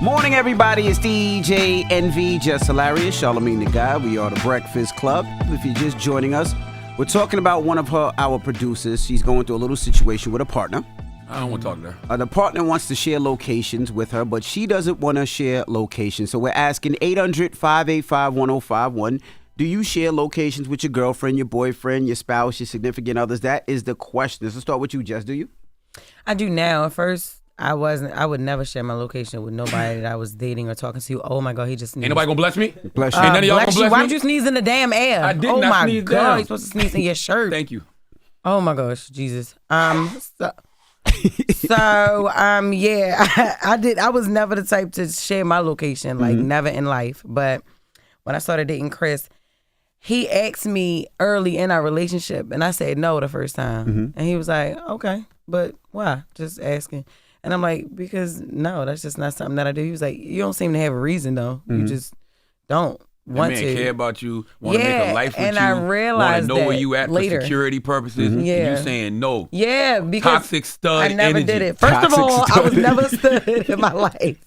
Morning, everybody. It's DJ NV, Jess Hilarious, Charlamagne the Guy. We are the Breakfast Club. If you're just joining us, we're talking about one of our producers. She's going through a little situation with a partner. I don't want to talk to her. The partner wants to share locations with her, but she doesn't want to share locations. So we're asking 800-585-1051. Do you share locations with your girlfriend, your boyfriend, your spouse, your significant others? That is the question. Let's start with you, Jess. Do you? I do now. At first, I would never share my location with nobody that I was dating or talking to. Oh my God, he just sneezed. Ain't nobody gonna bless me? Bless you. Ain't none of y'all gonna bless me? Why would you sneeze in the damn air? I did oh not my sneeze God, down. you're supposed to sneeze in your shirt. Thank you. Oh my gosh, Jesus. Yeah, I was never the type to share my location, like never in life. But when I started dating Chris, he asked me early in our relationship, and I said no the first time. And he was like, okay, but why? Just asking. And I'm like, because no, that's just not something that I do. He was like, you don't seem to have a reason though. You just don't want that to. Man care about you, want to make a life with and you. I realized want to know where that you at later. for security purposes. And you saying no. Yeah, because toxic stud I never energy. did it. First Toxic of all, stud. I was never a stud in my life.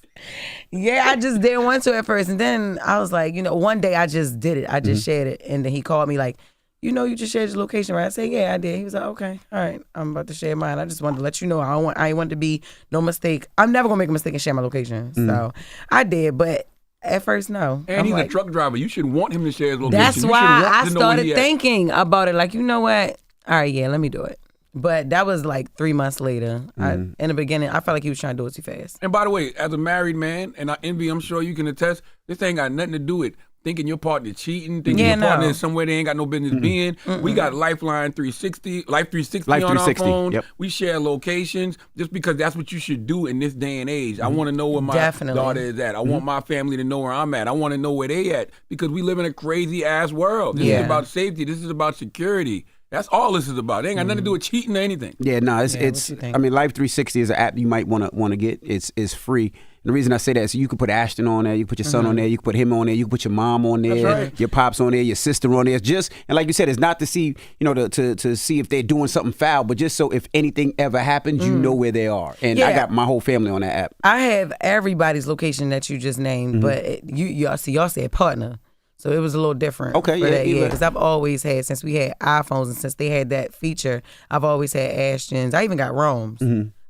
Yeah, I just didn't want to at first. And then I was like, one day I just did it. I just shared it. And then he called me like, you just shared your location, right? I said, yeah, I did. He was like, okay, all right, I'm about to share mine. I just wanted to let you know I ain't want to be no mistake. I'm never gonna make a mistake and share my location. So I did, but at first, no. And he's a truck driver. You should want him to share his location. That's you why I to know where he started at. thinking about it. Like, you know what? All right, yeah, let me do it. But that was like 3 months later. In the beginning, I felt like he was trying to do it too fast. And by the way, as a married man, and I envy, I'm sure you can attest, this ain't got nothing to do with thinking your partner cheating, thinking your partner is somewhere they ain't got no business being. We got Lifeline 360, Life 360 Life on 360, our phone. yep. We share locations just because that's what you should do in this day and age. I want to know where my daughter is at. I want my family to know where I'm at. I want to know where they at because we live in a crazy ass world. This is about safety. This is about security. That's all this is about. It ain't got nothing to do with cheating or anything. Yeah, no, it's. I mean, Life 360 is an app you might want to get. It's free. And the reason I say that is you can put Ashton on there, you can put your son on there, you can put him on there, you can put your mom on there, right. your pops on there, your sister on there. And like you said, it's not to see, to see if they're doing something foul, but just so if anything ever happens, you know where they are. And I got my whole family on that app. I have everybody's location that you just named, but y'all said partner. So it was a little different. Okay, yeah. Because I've always had, since we had iPhones and since they had that feature, I've always had Ashton's. I even got Rome's.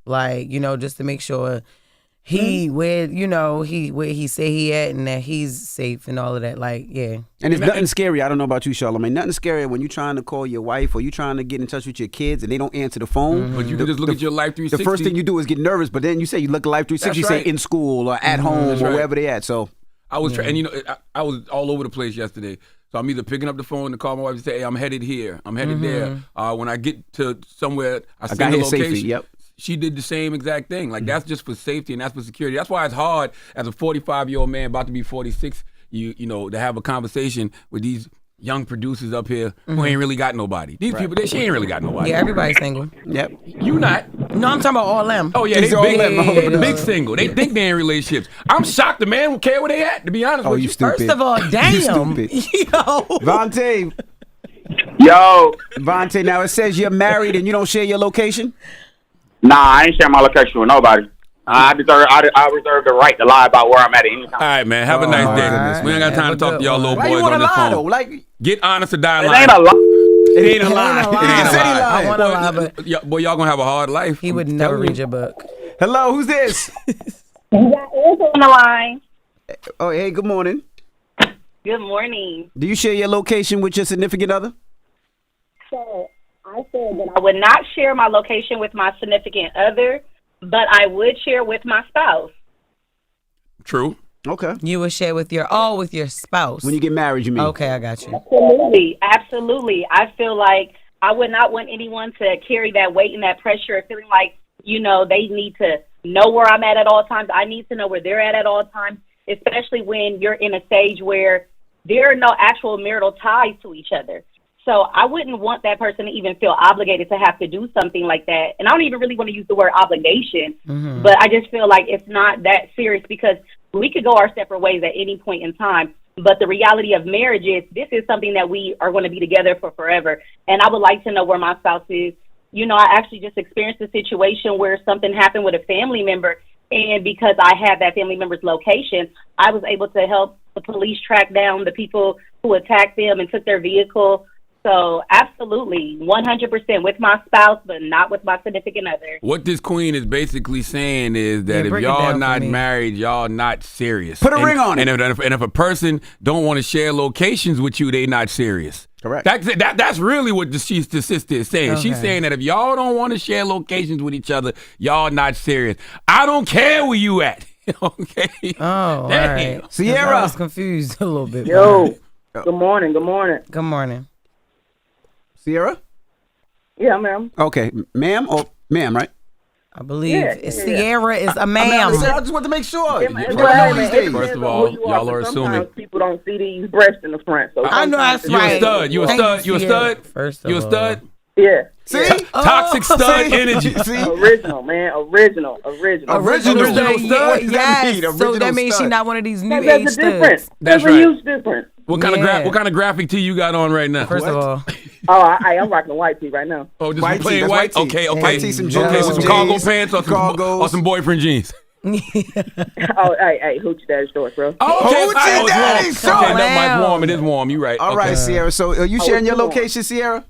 Like, just to make sure where he say he at and that he's safe and all of that. Like, yeah. And it's nothing scary. I don't know about you, Charlamagne. Nothing scary when you're trying to call your wife or you're trying to get in touch with your kids and they don't answer the phone. But you can just look at your Life 360. The first thing you do is get nervous, but then you say you look at Life 360, That's right. say in school or at home or right. wherever they at. So I was trying, and I was all over the place yesterday. So I'm either picking up the phone to call my wife and say, hey, I'm headed here. I'm headed there. When I get to somewhere, I see got the here location. safely, yep. She did the same exact thing. Like, that's just for safety and that's for security. That's why it's hard as a 45-year-old man about to be 46, you know, to have a conversation with these young producers up here who ain't really got nobody. These people, she ain't really got nobody. Yeah, everybody's single. Yep. You not. No, I'm talking about all them. Oh, yeah, These they are all big, them. big single. They think they in relationships. I'm shocked the man will care where they at, to be honest with you you. stupid. First of all, damn. You stupid. Yo. Vontae, Yo, Vontae, now it says you're married and you don't share your location? nah, I ain't share my location with nobody. I reserve the right to lie about where I'm at any time. All right, man. Have a nice day. right. We ain't got time to talk to y'all little Why boys you want on to this lie, phone. though? Like, Get honest or die It lying. ain't a lie. it ain't a lie. It ain't a lie. It ain't a Said he lie. lied. I wanna lie, but boy, y'all gonna have a hard life. he would never read your book. Hello, who's this? You got Arce on the line. Oh, hey, good morning. Good morning. Do you share your location with your significant other? So I said that I would not share my location with my significant other, but I would share with my spouse. True. Okay. You would share with your spouse. When you get married, you mean? Okay, I got you. Absolutely. I feel like I would not want anyone to carry that weight and that pressure of feeling like, they need to know where I'm at all times. I need to know where they're at all times, especially when you're in a stage where there are no actual marital ties to each other. So I wouldn't want that person to even feel obligated to have to do something like that. And I don't even really want to use the word obligation, but I just feel like it's not that serious because we could go our separate ways at any point in time. But the reality of marriage is this is something that we are going to be together for forever. And I would like to know where my spouse is. I actually just experienced a situation where something happened with a family member And because I have that family member's location, I was able to help the police track down the people who attacked them and took their vehicle. So absolutely, 100% with my spouse, but not with my significant other. What this queen is basically saying is that if y'all not married, y'all not serious. Put a ring on it. And if a person don't want to share locations with you, they not serious. Correct. That's really what the sister is saying. Okay. She's saying that if y'all don't want to share locations with each other, y'all not serious. I don't care where you at. Okay. Oh, damn. right. Sierra. I was confused a little bit. Yo, good morning, good morning. Good morning. Sierra? Yeah, ma'am. Okay. Ma'am or ma'am, right? I believe Sierra is a ma'am. I just want to make sure. First of all, y'all are assuming. Sometimes people don't see these breasts in the front. So I know that's You right. a stud. You a stud. You a stud. First of You a all. stud. Yeah. See? Toxic stud energy. See? Original, man. Original. Original stud. What does that Yes. mean? So Original that means stud. she's not one of these new There's age a difference. studs. That's There's right. a huge difference. What kind of graphic tee you got on right now? First of all, I'm rocking a white tee right now. Oh, just White plain tee, white. that's white tee. Okay. White tee, some Okay, jeans, with some cargo jeans, pants or cargos. some boyfriend jeans. Oh, hey, hoochie daddy shorts, bro. Oh, okay. Hoochie It's daddy warm. shorts. Okay, never mind. It's warm. It is warm. You right. All right, Sierra. So are you sharing your it's warm. location, Sierra?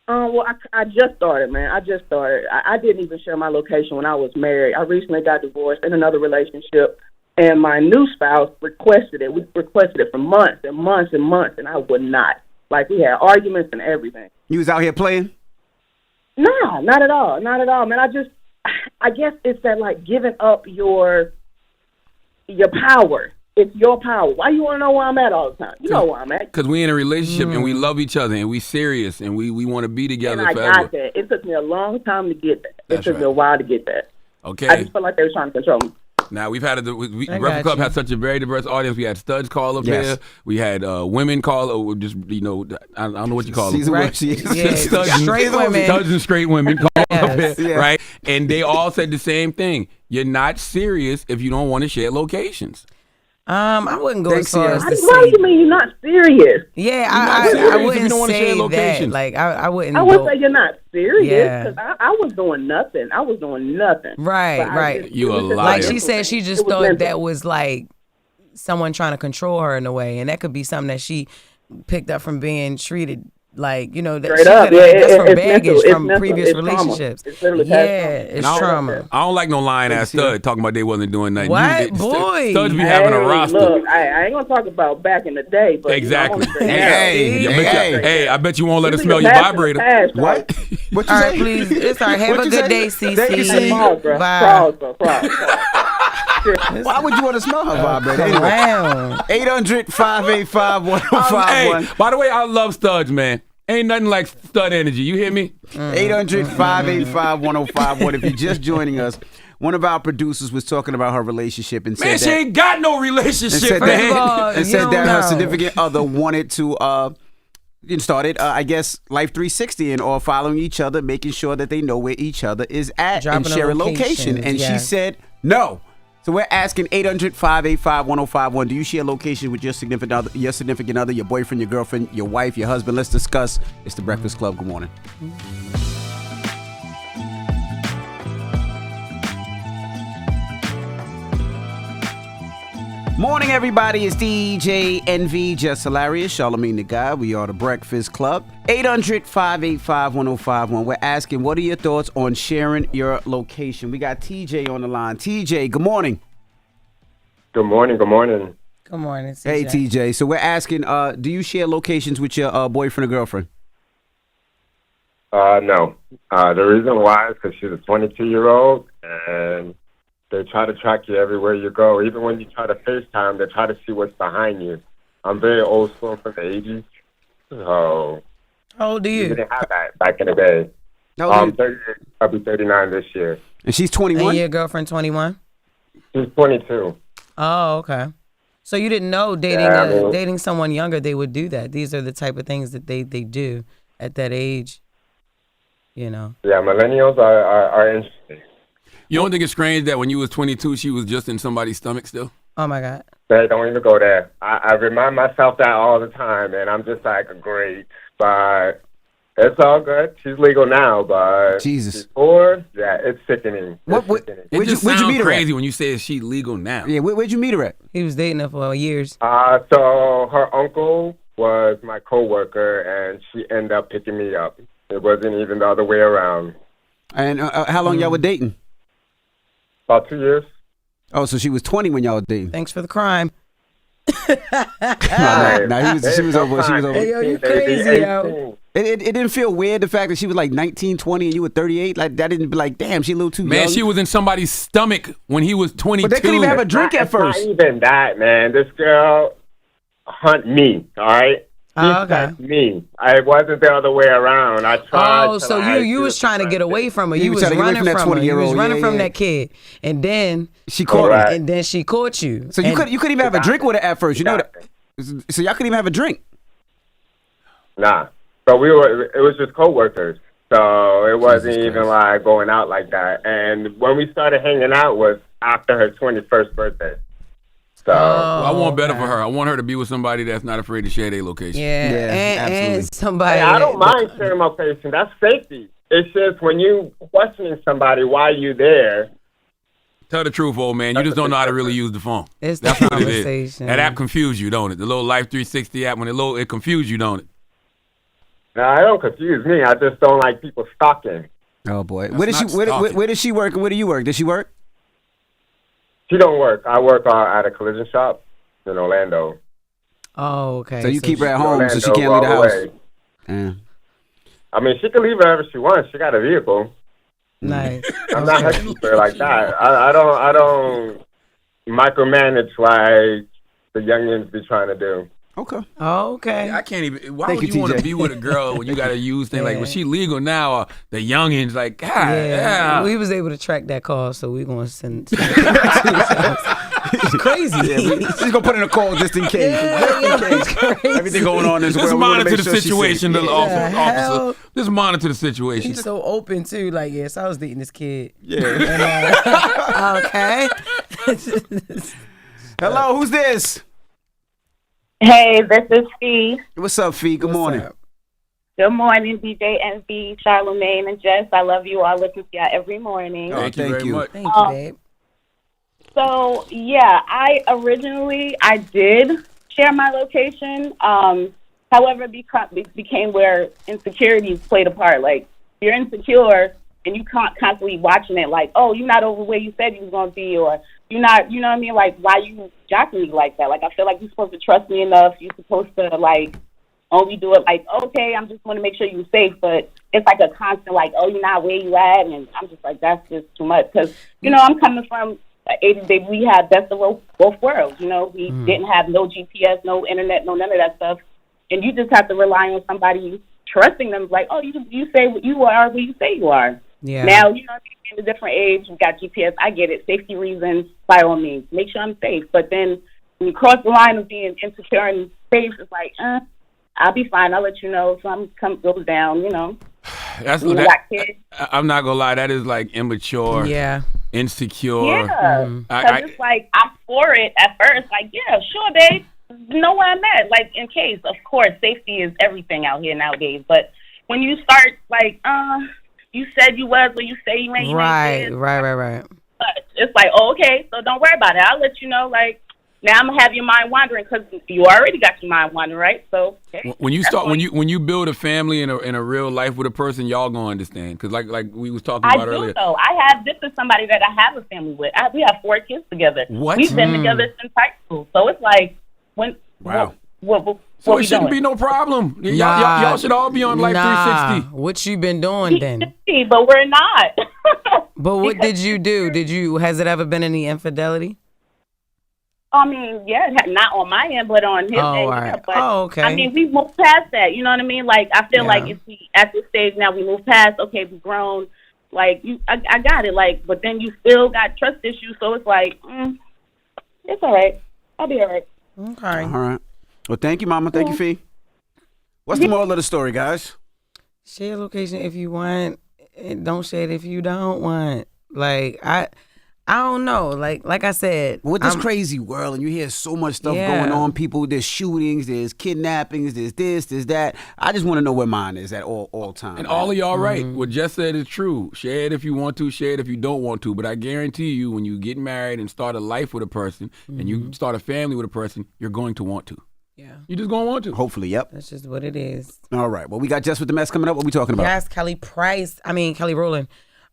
Well, I just started, man. I just started. I didn't even share my location when I was married. I recently got divorced in another relationship, and my new spouse requested it. We requested it for months and months and months, and I would not. Like, we had arguments and everything. You was out here playing? No, not at all. Not at all, man. I guess it's that, like, giving up your power. It's your power. Why you want to know where I'm at all the time? You know where I'm at. Because we in a relationship and we love each other and we serious and we want to be together And I forever. got that. It took me a long time to get that. That's It took right. me a while to get that. Okay. I just felt like they were trying to control me. Now we've had I Breakfast got Club you. had such a very diverse audience. We had studs call up Yes. here. We had women call, or just I don't know what you call them. She's a Right. she is. Yeah. Studs and- Straight women. Studs and straight women call up Yes. here, Yeah. right? And they all said the same thing. You're not serious if you don't want to share locations. I wouldn't go Thanks, as far Sierra. as to Why do say. you mean you're not serious? Yeah, not I serious if you wouldn't don't wanna share say that. locations. Like I wouldn't. I would go- say you're not serious Yeah. because I was doing nothing. I was doing nothing. Right, But I right. just- You it was a just liar. Like Yeah. she said, she just It was thought mental. that was like someone trying to control her in a way, and that could be something that she picked up from being treated. Like, you know, that Straight she up, coulda- yeah, that's from it's baggage mental, it's from mental, previous it's trauma. relationships. It's literally past Yeah, trauma. it's No. trauma. I don't like no lying ass stud talking about they wasn't doing nothing. What? Boy. Studs be having a Hey, roster. Look, I ain't gonna talk about back in the day, but Exactly. You know, I'm Hey, Hey, I bet you won't let her This smell is your a past in the vibrator. past, What? right? What you All say? right, please. It's all right. Have What a you good say? day, Thank you, CC. CC. Pause, bro. Bye. Pause, bro. Pause. Why would you want to smell her vibrator? Come Anyway, around. 800-585-1051. Hey, by the way, I love studs, man. Ain't nothing like stud energy. You hear me? 800-585-1051. If you're just joining us, one of our producers was talking about her relationship and Man, said she that, ain't got no and relationship, said First of man. all, and you said don't that her know. significant other wanted to started, I guess, Life 360 and all following each other, making sure that they know where each other is at Dropping and the share a location. locations, And she yes. said no. So we're asking 800-585-1051. Do you share location with your significant other, your boyfriend, your girlfriend, your wife, your husband? Let's discuss. It's the Breakfast Club. Good morning. Morning, everybody. It's DJ NV, Jess Hilarious, Charlamagne the Guy. We are the Breakfast Club. 800-585-1051. We're asking, what are your thoughts on sharing your location? We got TJ on the line. TJ, good morning. Good morning. Good morning. Good morning, CJ. Hey, TJ. So we're asking, do you share locations with your boyfriend or girlfriend? No. The reason why is because she's a 22-year-old, and they try to track you everywhere you go. Even when you try to FaceTime, they try to see what's behind you. I'm very old school from the 80s, so How old are we you? didn't have that back in the day. How old are you? 30, I'll be 39 this year. And she's And 21? your girlfriend 21? She's 22. Oh, okay. So you didn't know dating someone younger, they would do that. These are the type of things that they do at that age, you know. Yeah, millennials are interesting. You don't think it's strange that when you was 22, she was just in somebody's stomach still? Oh, my God. They don't even go there. I remind myself that all the time, and I'm just like, great. But It's all good. She's legal now, but Jesus. Before, yeah, it's sickening. It just sounds crazy when you say she legal now. Yeah, where'd you meet her at? He was dating her for years. So her uncle was my coworker, and she ended up picking me up. It wasn't even the other way around. And how long y'all were dating? About 2 years. Oh, so she was 20 when y'all were dating. Thanks for the crime. She was over. Hey, yo, you crazy, yo. It didn't feel weird, the fact that she was like 19, 20, and you were 38. Like, that didn't be like, damn, she a little too young. Man, she was in somebody's stomach when he was 22. But they couldn't even have a drink at first. Not even that, man. This girl hunt me, all right? Okay. Me. I wasn't the other way around. I tried. Oh, so you was trying to get away from her. You was running from her. You was running from that kid, and then she caught her. And then she caught you. So you couldn't even have a drink with her at first. You know that. So y'all couldn't even have a drink. Nah. So it was just co-workers. So it wasn't even like going out like that. And when we started hanging out was after her 21st birthday. So I want better for her. I want her to be with somebody that's not afraid to share their location. Yeah, and somebody. Hey, I don't mind sharing my location. That's safety. It's just when you questioning somebody why you there. Tell the truth, old man. You just don't know how to really use the phone. It's That's the what it conversation. is. That app confused you, don't it? The little Life 360 app, when it confused you, don't it? No, it don't confuse me. I just don't like people stalking. Oh boy, where does she work and where do you work? Does she work? She don't work. I work at a collision shop in Orlando. Oh, okay. So you keep her at home Orlando, so she can't leave the house. Yeah. I mean, she can leave wherever she wants. She got a vehicle. Nice. I'm not her keeper like that. I don't micromanage like the youngins be trying to do. Okay. Oh, okay. I can't even. Why would you want to be with a girl when you got to use things like, was she legal now? Or the youngins, like, God, yeah. We was able to track that call, so we're going to send it's crazy. Yeah, she's going to put in a call just in case. Everything going on in this world. Just monitor the situation, officer. Just monitor the situation. He's so open, too. Like, yes, I was dating this kid. Yeah. Okay. Hello, who's this? Hey, this is Fee. What's up, Fee? Good morning. Good morning, DJ NV, Charlamagne, and Jess. I love you. I listen to y'all every morning. Oh, thank you very much. Thank you, babe. So, yeah, I did share my location. However, it became where insecurities played a part. Like, you're insecure, and you constantly watching it like, oh, you're not over where you said you was going to be, or you're not, you know what I mean? Like, why you jocking me like that? Like, I feel like you're supposed to trust me enough. You're supposed to, like, only do it like, okay, I'm just want to make sure you're safe. But it's like a constant, like, oh, you're not where you at. And I'm just like, that's just too much. Because, you know, I'm coming from the 80s that we had best of both worlds. You know, we didn't have no GPS, no internet, no none of that stuff. And you just have to rely on somebody trusting them. Like, oh, you say what you are where you say you are. Yeah. Now, you know, in a different age, we got GPS. I get it. Safety reasons, by all means. Make sure I'm safe. But then when you cross the line of being insecure and safe, it's like, I'll be fine. I'll let you know if something goes down, you know. I'm not going to lie. That is like immature. Yeah. Insecure. Yeah. Because it's like, I'm for it at first. Like, yeah, sure, babe. Know where I'm at. Like, in case, of course, safety is everything out here nowadays. But when you start, like, you said you was, or you say you ain't. Right. But it's like, oh, okay, so don't worry about it. I'll let you know, like, now I'm going to have your mind wandering because you already got your mind wandering, right? So, okay. When you build a family in a real life with a person, y'all going to understand. Because like we was talking about earlier. I do, though. This is somebody that I have a family with. We have 4 kids together. What? We've been together since high school. So it's like, wow. So it shouldn't be no problem. Y'all should all be on Life 360. What you been doing then? But we're not. But what did you do? Has it ever been any infidelity? I mean, yeah, not on my end, but on his end. Right. Yeah, but, okay. I mean, we've moved past that. You know what I mean? Like, I feel like if we, at this stage now, we move past, okay, we've grown. Like, I got it. Like, but then you still got trust issues. So it's like, it's all right. I'll be all right. Okay. All right. Well, thank you, Mama. Thank you, Fee. What's the moral of the story, guys? Share location if you want. And don't share it if you don't want. Like, I don't know. Like I said, with this crazy world, and you hear so much stuff going on, people, there's shootings, there's kidnappings, there's this, there's that. I just want to know where mine is at all times. And all of y'all right. What Jess said is true. Share it if you want to, share it if you don't want to. But I guarantee you, when you get married and start a life with a person, and you start a family with a person, you're going to want to. Yeah. You're just going to want to. Hopefully, yep. That's just what it is. All right. Well, we got Jess With The Mess coming up. What are we talking about? Yes, Kelly Rowland.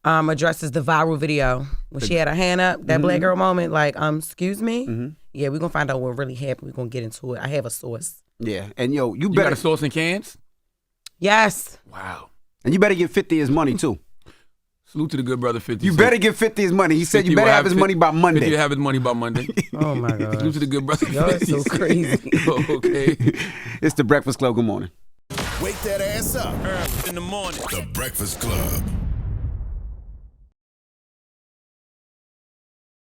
Addresses the viral video when she had her hand up, that black girl moment, like, excuse me? Yeah, we're going to find out what really happened. We're going to get into it. I have a source. Yeah, and you got a source in cans? Yes. Wow. And you better give 50 his money, too. Salute to the good brother 50. You better give 50 his money. He said you better have his money by Monday. 50 have his money by Monday. Oh, my God. Salute to the good brother 50. Y'all are so crazy. Okay. It's The Breakfast Club. Good morning. Wake that ass up. Early in the morning. The Breakfast Club.